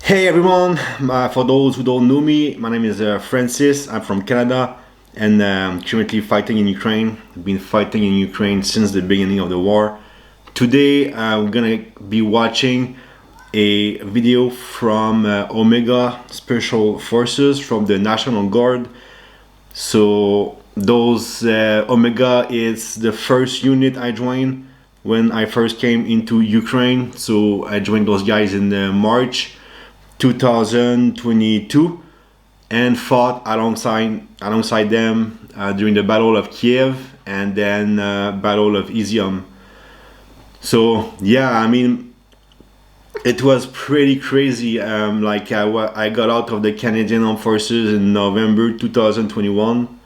Hey everyone, for those who don't know me, my name is Francis. I'm from Canada and currently fighting in Ukraine. I've been fighting in Ukraine since the beginning of the war. Today we're gonna be watching a video from Omega Special Forces from the National Guard. So those Omega is the first unit I joined when I first came into Ukraine. So I joined those guys in March 2022 and fought alongside them during the Battle of Kiev and then Battle of Izium. So yeah, I mean, it was pretty crazy. I got out of the Canadian Armed Forces in November 2021,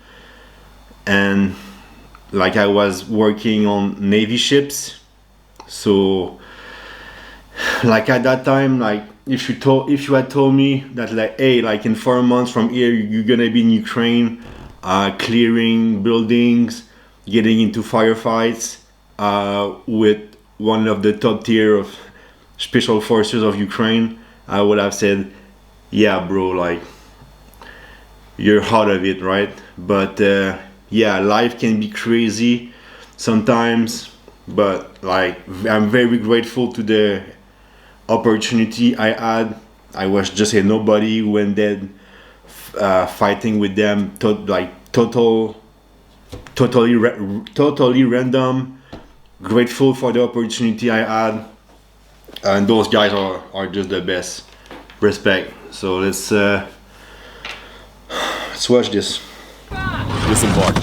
and like I was working on Navy ships. So like at that time, like if you had told me that like, hey, like in 4 months from here you're gonna be in Ukraine, clearing buildings, getting into firefights with one of the top tier of special forces of Ukraine, I would have said, yeah bro, like you're out of it, right? But yeah, life can be crazy sometimes, but like I'm very grateful to the opportunity I had. I was just a nobody when then fighting with them, totally random. Grateful for the opportunity I had, and those guys are just the best. Respect. So let's watch this. Disembark.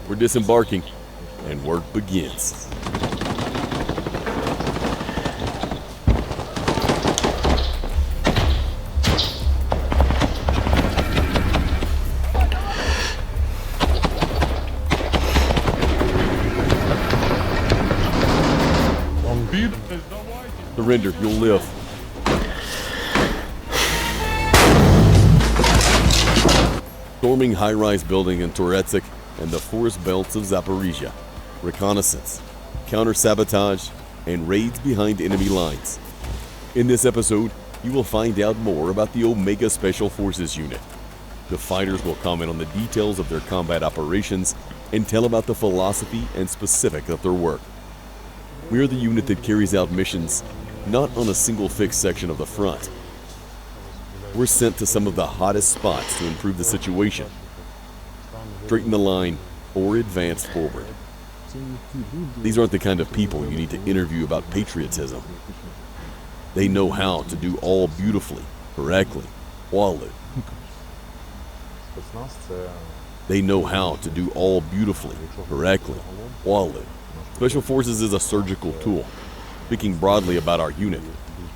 We're disembarking, and work begins. Surrender, you'll live. Storming high-rise building in Toretsk and the forest belts of Zaporizhia. Reconnaissance, counter-sabotage, and raids behind enemy lines. In this episode, you will find out more about the Omega Special Forces unit. The fighters will comment on the details of their combat operations and tell about the philosophy and specifics of their work. We are the unit that carries out missions not on a single fixed section of the front. We're sent to some of the hottest spots to improve the situation, straighten the line, or advance forward. These aren't the kind of people you need to interview about patriotism. They know how to do all beautifully, correctly, flawlessly. They know how to do all beautifully, correctly, flawlessly. Special Forces is a surgical tool. Speaking broadly about our unit,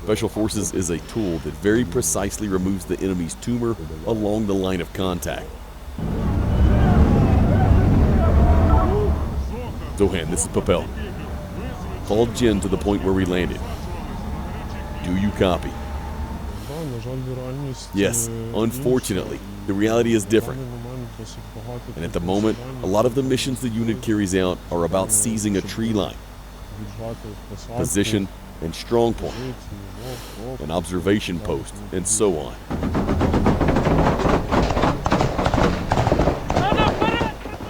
Special Forces is a tool that very precisely removes the enemy's tumor along the line of contact. Zohan, this is Papel. Call Jin to the point where we landed. Do you copy? Yes, unfortunately, the reality is different. And at the moment, a lot of the missions the unit carries out are about seizing a tree line, position and strong point, an observation post, and so on.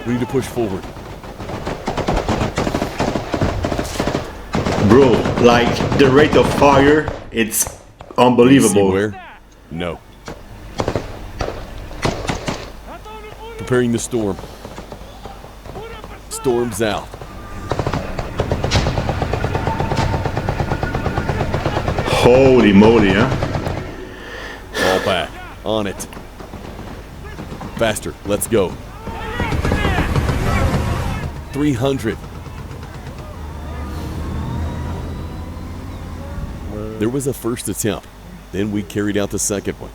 We need to push forward. Bro, like the rate of fire, it's unbelievable. Where? No. Preparing the storm. Storm's out. Holy moly, huh? Fall back. On it. Faster. Let's go. 300. There was a first attempt. Then we carried out the second one.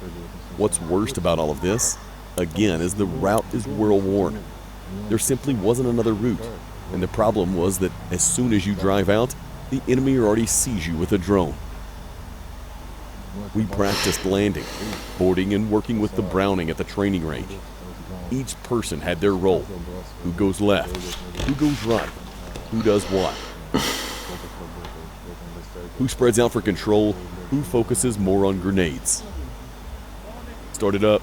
What's worst about all of this, again, is the route is well-worn. There simply wasn't another route. And the problem was that as soon as you drive out, the enemy already sees you with a drone. We practiced landing, boarding, and working with the Browning at the training range. Each person had their role. Who goes left? Who goes right? Who does what? Who spreads out for control? Who focuses more on grenades? Start it up.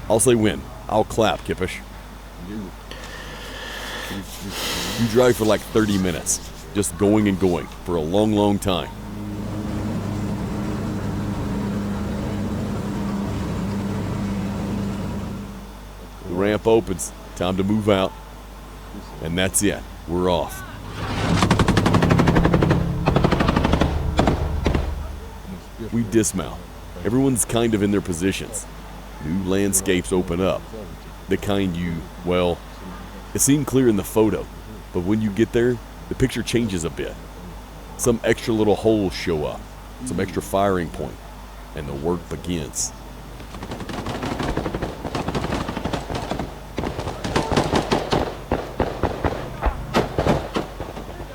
I'll say win. I'll clap, Kippish. You drive for like 30 minutes, just going and going for a long, long time. The ramp opens, time to move out, and that's it, we're off. We dismount. Everyone's kind of in their positions. New landscapes open up. The kind well, it seemed clear in the photo, but when you get there, the picture changes a bit. Some extra little holes show up, some extra firing point, and the work begins.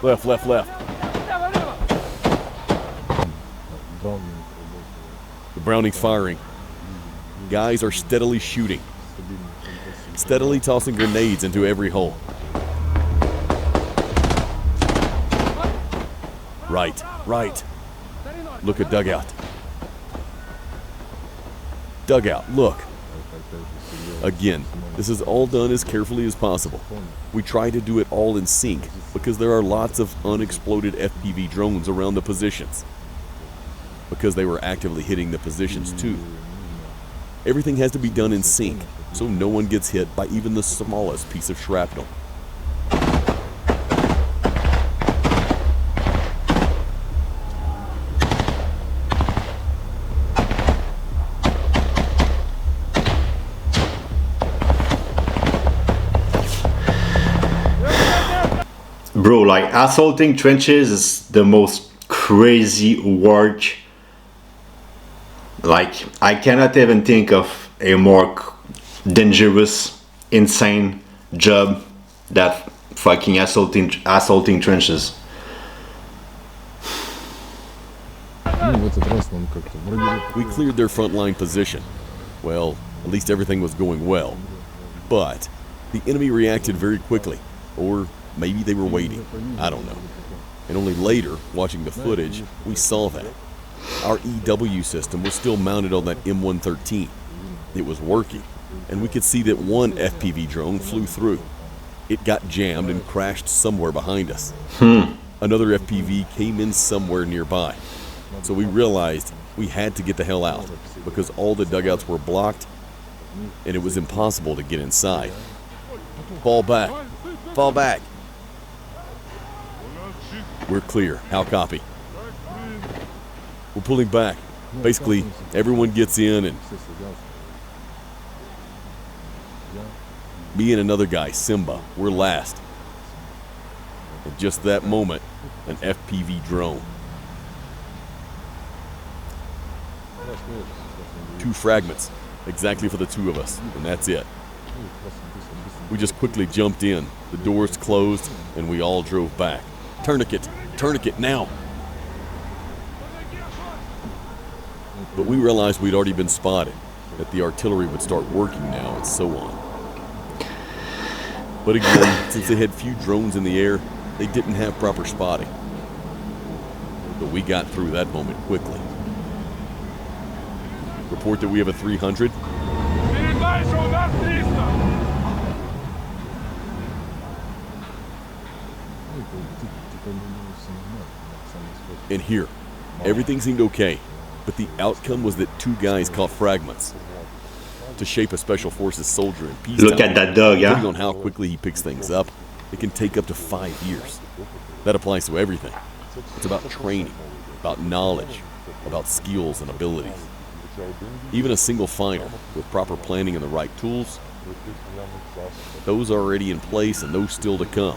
Left, left, left. The Browning's firing. Guys are steadily shooting, steadily tossing grenades into every hole. Right, right. Look at dugout. Dugout, look. Again, this is all done as carefully as possible. We try to do it all in sync because there are lots of unexploded FPV drones around the positions. Because they were actively hitting the positions too. Everything has to be done in sync, so no one gets hit by even the smallest piece of shrapnel. Bro, like assaulting trenches is the most crazy work. Like, I cannot even think of a more dangerous, insane job that fucking assaulting trenches. We cleared their frontline position. Well, at least everything was going well. But the enemy reacted very quickly, or maybe they were waiting. I don't know. And only later, watching the footage, we saw that. Our EW system was still mounted on that M113. It was working, and we could see that one FPV drone flew through. It got jammed and crashed somewhere behind us. Another FPV came in somewhere nearby. So we realized we had to get the hell out because all the dugouts were blocked and it was impossible to get inside. Fall back. Fall back. We're clear. How copy? We're pulling back. Basically, everyone gets in and me and another guy, Simba, we're last. At just that moment, an FPV drone. 2 fragments, exactly for the 2 of us, and that's it. We just quickly jumped in, the doors closed, and we all drove back. Tourniquet, tourniquet, now! But we realized we'd already been spotted, that the artillery would start working now, and so on. But again, since they had few drones in the air, they didn't have proper spotting. But we got through that moment quickly. Report that we have a 300. And here, everything seemed okay, but the outcome was that 2 guys caught fragments. To shape a special forces soldier in peacetime, Look at that dog, yeah? depending on how quickly he picks things up, it can take up to 5 years. That applies to everything. It's about training, about knowledge, about skills and abilities. Even a single fighter, with proper planning and the right tools, those are already in place and those still to come,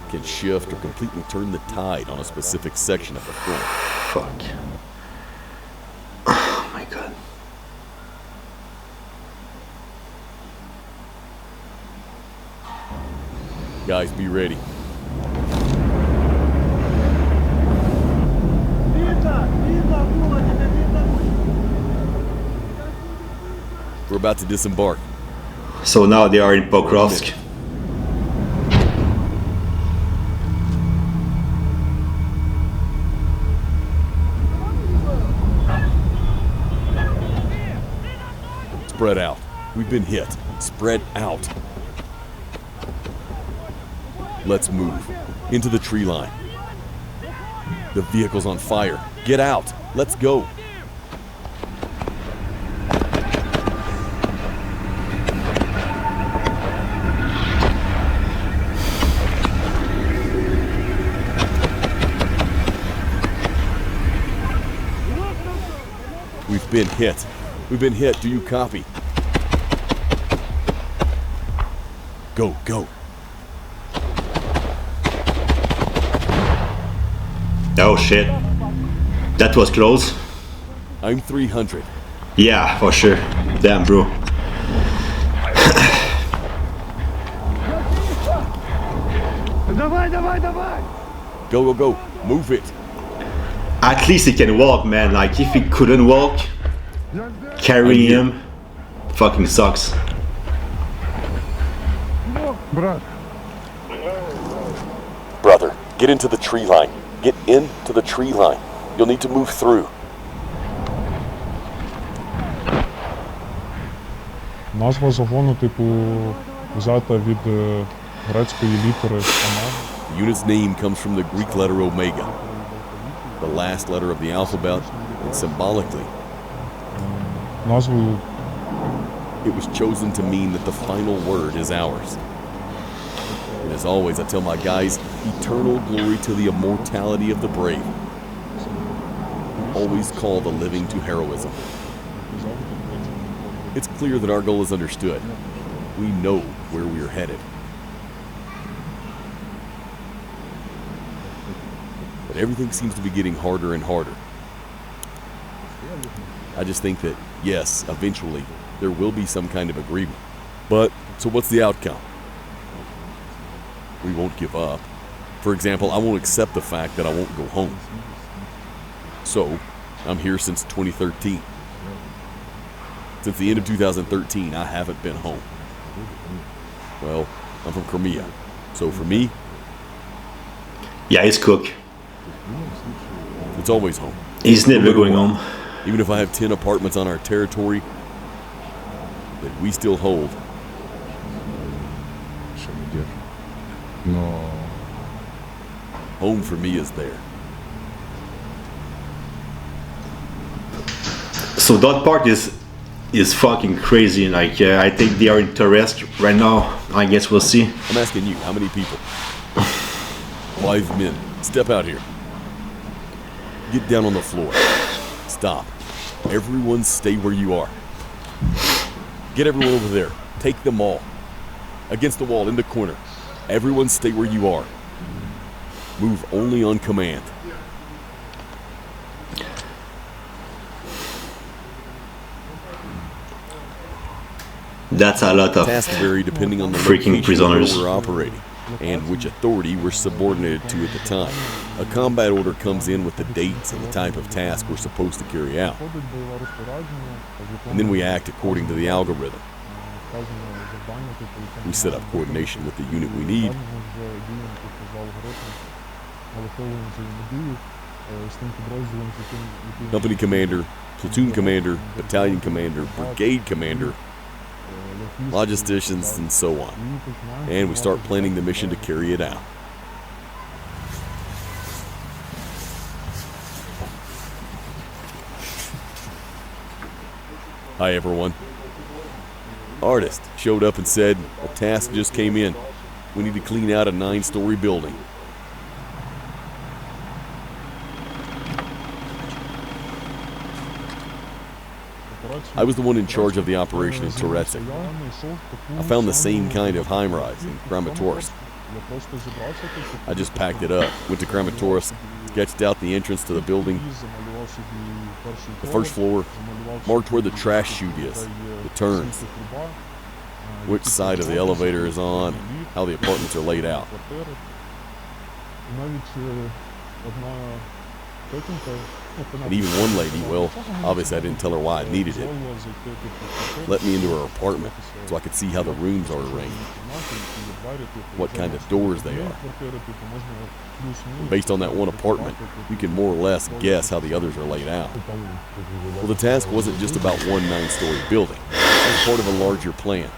can shift or completely turn the tide on a specific section of the front. Fuck. Oh my god. Guys, be ready. We're about to disembark. So now they are in Pokrovsk. Spread out. We've been hit. Spread out. Let's move. Into the tree line. The vehicle's on fire. Get out. Let's go. We've been hit. We've been hit. Do you copy? Go, go. Oh shit. That was close. I'm 300. Yeah, for sure. Damn, bro. Go, go, go. Move it. At least he can walk, man. Like, if he couldn't walk, carrying him fucking sucks. Brother, get into the tree line. Get into the tree line. You'll need to move through. Назва загону, типу, взята від грецької літери Омега. The unit's name comes from the Greek letter omega, the last letter of the alphabet, and symbolically, Назвою it was chosen to mean that the final word is ours. And as always, I tell my guys, eternal glory to the immortality of the brave. Always call the living to heroism. It's clear that our goal is understood. We know where we are headed. But everything seems to be getting harder and harder. I just think that, yes, eventually, there will be some kind of agreement. But, so what's the outcome? We won't give up. For example, I won't accept the fact that I won't go home. So, I'm here since 2013. Since the end of 2013, I haven't been home. Well, I'm from Crimea. So for me, Yeah, he's cook. it's always home. He's never going home. Even if I have 10 apartments on our territory that we still hold, Но home for me is there. So that part is fucking crazy. Like, I think they are in Toretsk right now. I guess we'll see. I'm asking you, how many people? 5 men. Step out here. Get down on the floor. Stop. Everyone stay where you are. Get everyone over there. Take them all. Against the wall, in the corner. Everyone stay where you are. Move only on command. That's a lot of Tasks vary depending on the freaking location prisoners. where we're operating and which authority we're subordinated to at the time. A combat order comes in with the dates and the type of task we're supposed to carry out. входить бойове розпорядження, And then we act according to the algorithm. вказано завдання, типу, We set up coordination with the unit we need. вказано вже діям, типу, за алгоритмом, налаштовуємо взаємодію з тим підрозділом, який Company commander, platoon commander, battalion commander, brigade commander, logisticians, and so on. And we start planning the mission to carry it out. Hi everyone. Artist showed up and said, a task just came in. We need to clean out a 9-story building. I was the one in charge of the operation in Toretsk. I found the same kind of high-rise in Kramatorsk. I just packed it up, went to Kramatorsk, sketched out the entrance to the building, the first floor, marked where the trash chute is, the turns, which side of the elevator is on, how the apartments are laid out. And even one lady, well, obviously I didn't tell her why I needed it, let me into her apartment so I could see how the rooms are arranged, what kind of doors they are. Based on that one apartment, you can more or less guess how the others are laid out. Well, the task wasn't just about one 9-story building. It was part of a larger plan.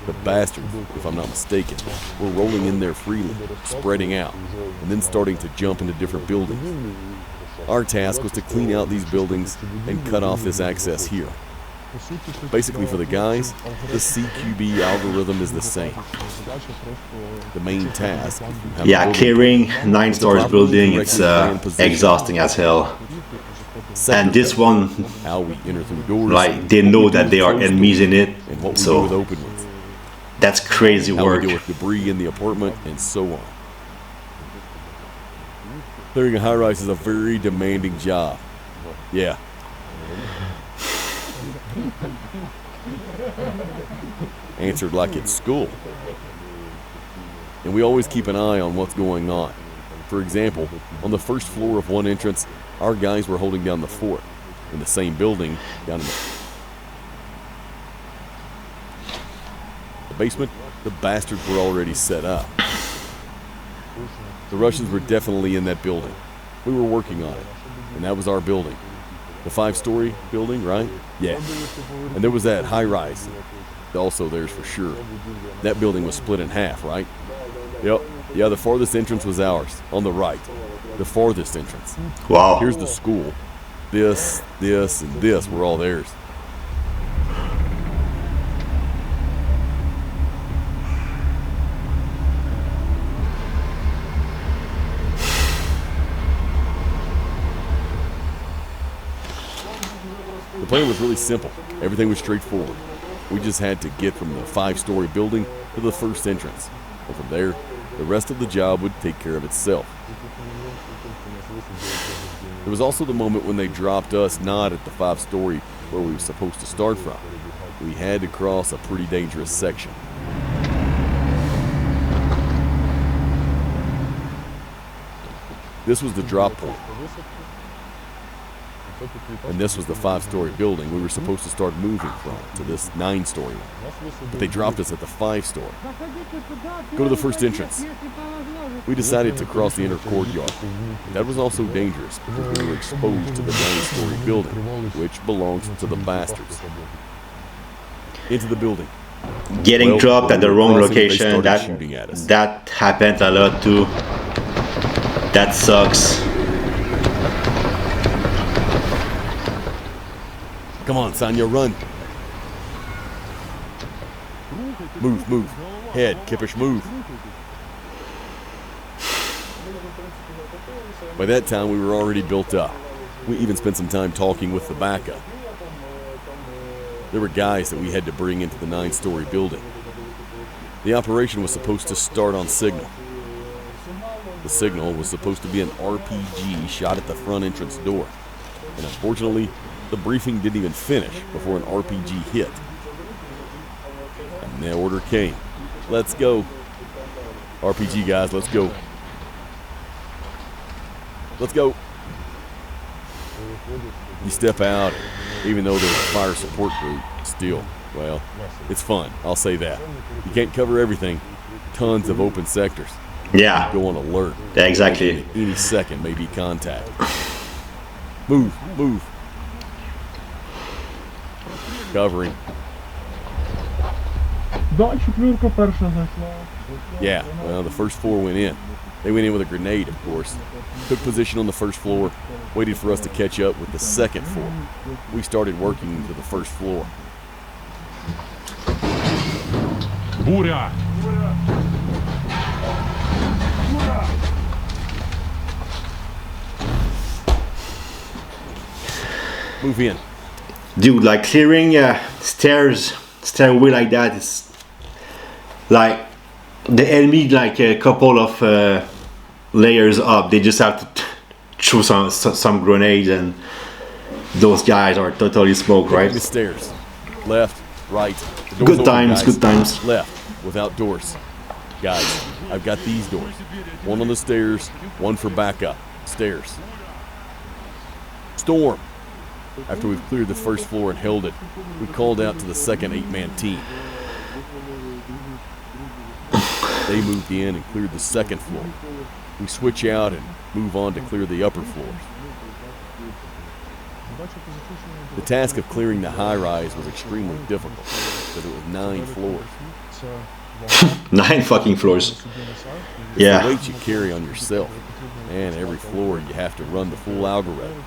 The bastards, if I'm not mistaken, were rolling in there freely, spreading out, and then starting to jump into different buildings. Our task was to clean out these buildings and cut off this access here. Basically, for the guys, the CQB algorithm is the same. The main task, Yeah, clearing 9-story building, it's exhausting as hell. And this one, how we enter through doors, like, they know that there are enemies in it, and what we do with so open ones. that's crazy How we work. deal with debris in the apartment, and so on. Clearing a high-rise is a very demanding job. Yeah. Answered like it's school. And we always keep an eye on what's going on. For example, on the first floor of one entrance, our guys were holding down the fort. In the same building, down in the basement, the bastards were already set up. The Russians were definitely in that building. We were working on it, and that was our building. The 5-story building, right? Yeah. And there was that high-rise, also theirs for sure. That building was split in half, right? Yep. Yeah, the farthest entrance was ours, on the right. The farthest entrance. Wow. Here's the school. This, and this were all theirs. The plan was really simple. Everything was straightforward. We just had to get from the 5-story building to the first entrance. And from there, the rest of the job would take care of itself. There was also the moment when they dropped us not at the 5-story where we were supposed to start from. We had to cross a pretty dangerous section. This was the drop point. And this was the 5-story building we were supposed to start moving from to this 9-story one. But they dropped us at the 5-story. Go to the first entrance. We decided to cross the inner courtyard. That was also dangerous because we were exposed to the 9-story building, which belongs to the bastards. Into the building. Getting dropped at the wrong crossing, they location, started shooting at us. that happened a lot too. That sucks. Come on, Sanya, run. Move. Head, Kippish, move. By that time, we were already built up. We even spent some time talking with the backup. There were guys that we had to bring into the 9-story building. The operation was supposed to start on signal. The signal was supposed to be an RPG shot at the front entrance door. And unfortunately, the briefing didn't even finish before an RPG hit. And the order came. Let's go. RPG guys, let's go. Let's go. You step out, even though there's a fire support group, still, well, it's fun, I'll say that. You can't cover everything. Tons of open sectors. Yeah. Go on alert. Yeah, exactly. Any second may be contact. Move. Covering. Yeah, well, the first 4 went in. They went in with a grenade, of course. Took position on the first floor, waited for us to catch up with the second 4. We started working to the first floor. Буря! Move in. Dude, like clearing stairway like that is like the enemy like a couple of layers up. They just have to throw some grenades and those guys are totally smoked, right? The stairs. Left, right. The door's Good open, times, guys. good times. Left, without doors. Guys, I've got these doors. One on the stairs, one for backup. Stairs. Storm. After we've cleared the first floor and held it, we called out to the second 8-man team. They moved in and cleared the second floor. We switch out and move on to clear the upper floors. The task of clearing the high-rise was extremely difficult because it was 9 floors. 9 fucking floors. It's Yeah. the weight you carry on yourself, and every floor you have to run the full algorithm.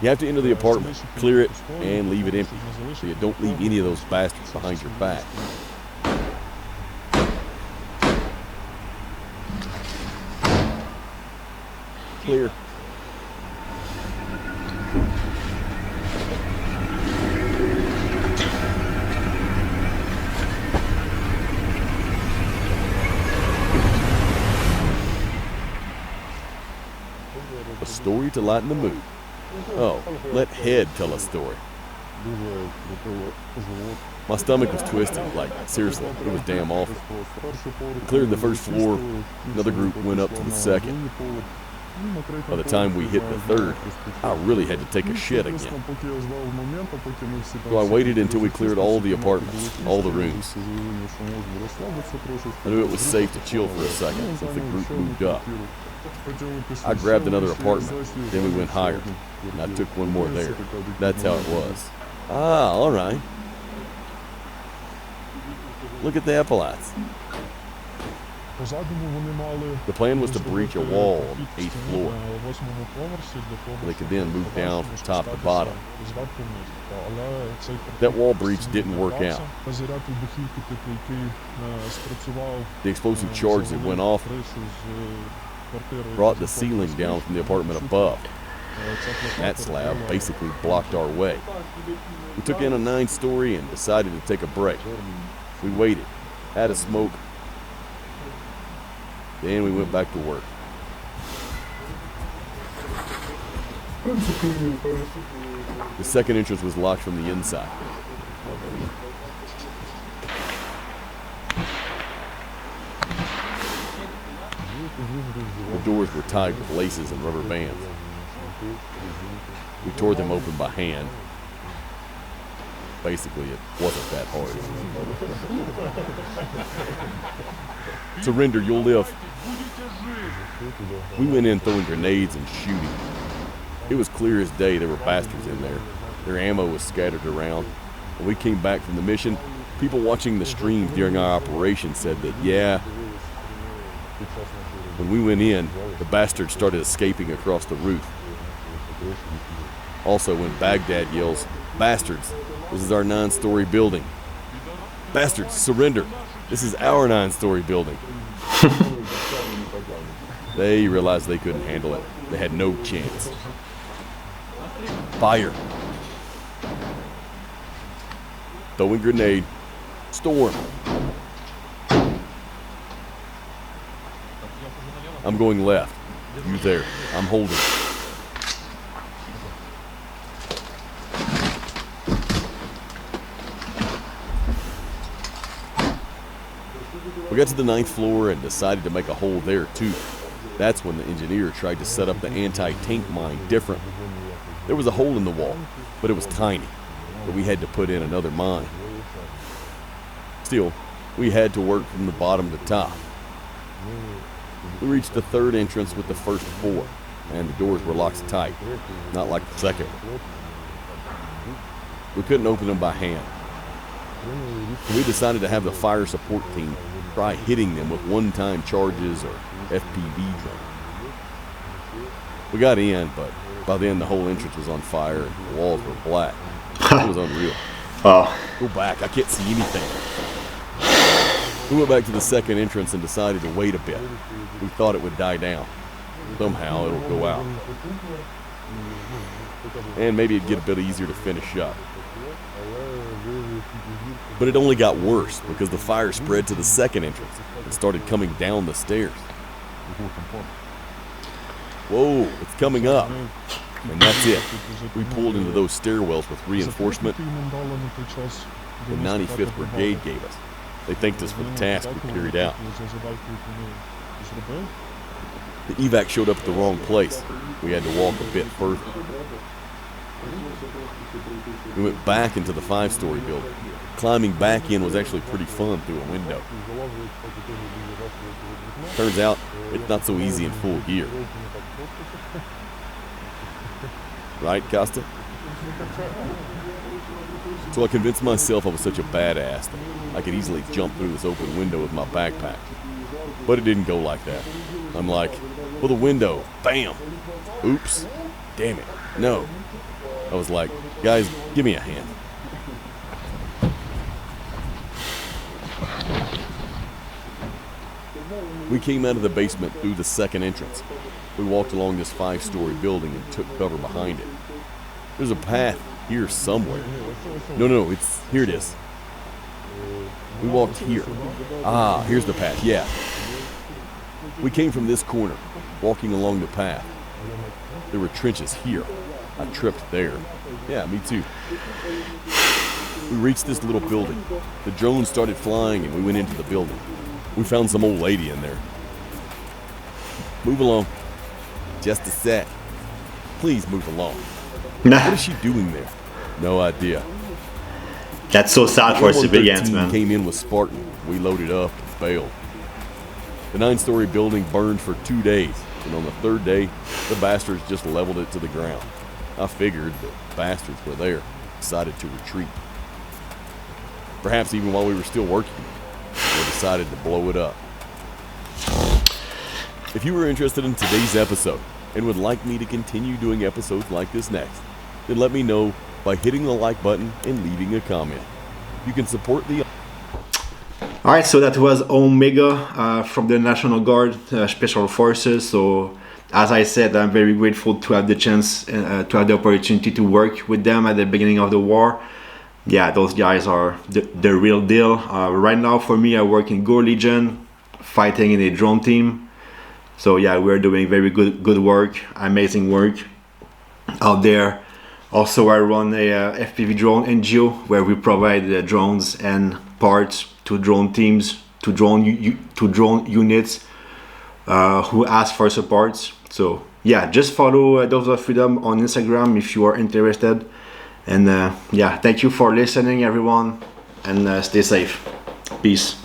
You have to enter the apartment, clear it, and leave it empty, so you don't leave any of those bastards behind your back. Clear. A story to lighten the mood. Oh, let Head tell a story. My stomach was twisted, like, seriously, it was damn awful. We cleared the first floor, another group went up to the second. By the time we hit the third, I really had to take a shit again. So I waited until we cleared all the apartments, all the rooms. I knew it was safe to chill for a second since the group moved up. I grabbed another apartment, then we went higher, and I took one more there. That's how it was. Ah, all right. Look at the epaulets. The plan was to breach a wall on the 8th floor. They could then move down from top to bottom. That wall breach didn't work out. The explosive charge that went off brought the ceiling down from the apartment above. That slab basically blocked our way. We took in a 9-story and decided to take a break. We waited, had a smoke, then we went back to work. The second entrance was locked from the inside. The doors were tied with laces and rubber bands. We tore them open by hand. Basically, it wasn't that hard. Surrender, you'll live. We went in throwing grenades and shooting. It was clear as day there were bastards in there. Their ammo was scattered around. When we came back from the mission, people watching the stream during our operation said that, yeah, when we went in, the bastards started escaping across the roof. Also, when Baghdad yells, "Bastards, this is our 9-story building. Bastards, surrender. This is our 9-story building." They realized they couldn't handle it. They had no chance. Fire. Throwing grenade. Storm. I'm going left. You there. I'm holding. We got to the 9th floor and decided to make a hole there too. That's when the engineer tried to set up the anti-tank mine differently. There was a hole in the wall, but it was tiny, so we had to put in another mine. Still, we had to work from the bottom to top. We reached the 3rd entrance with the first 4, and the doors were locked tight, not like the second one. We couldn't open them by hand. We decided to have the fire support team try hitting them with one-time charges or FPV drones. We got in, but by then the whole entrance was on fire and the walls were black. It was unreal. Oh. Go back, I can't see anything. We went back to the 2nd entrance and decided to wait a bit. We thought it would die down. Somehow it'll go out. And maybe it'd get a bit easier to finish up. But it only got worse because the fire spread to the 2nd entrance and started coming down the stairs. Whoa, it's coming up. And that's it. We pulled into those stairwells with reinforcement the 95th Brigade gave us. They thanked us for the task we carried out. The evac showed up at the wrong place. We had to walk a bit further. We went back into the 5-story building. Climbing back in was actually pretty fun through a window. Turns out, it's not so easy in full gear. Right, Costa? So I convinced myself I was such a badass that I could easily jump through this open window with my backpack. But it didn't go like that. I'm like, well, the window, bam! Oops, damn it, no. I was like, guys, give me a hand. We came out of the basement through the second entrance. We walked along this 5-story building and took cover behind it. There's a path here somewhere. No, here it is. We walked here. Ah, here's the path, yeah. We came from this corner, walking along the path. There were trenches here. I tripped there. Yeah, me too. We reached this little building. The drone started flying and we went into the building. We found some old lady in there. Move along. Just a sec. Please move along. What is she doing there? No idea. That's so sad for civilians, man. Came in with Spartan. We loaded up and bailed. The 9-story building burned for 2 days, and on the 3rd day, the bastards just leveled it to the ground. I figured the bastards were there, decided to retreat. Perhaps even while we were still working, they decided to blow it up. If you were interested in today's episode and would like me to continue doing episodes like this next, then let me know by hitting the like button and leaving a comment. You can support the... Alright, so that was Omega from the National Guard Special Forces. So as I said, I'm very grateful to have the chance, to have the opportunity to work with them at the beginning of the war. Yeah, those guys are the real deal. Right now for me, I work in Go Legion, fighting in a drone team. So yeah, we're doing very good work, amazing work out there. Also, I run a FPV drone NGO where we provide drones and parts to drone teams, to drone units who ask for support. So yeah, just follow Doves of Freedom on Instagram if you are interested. And yeah, thank you for listening, everyone, and stay safe. Peace.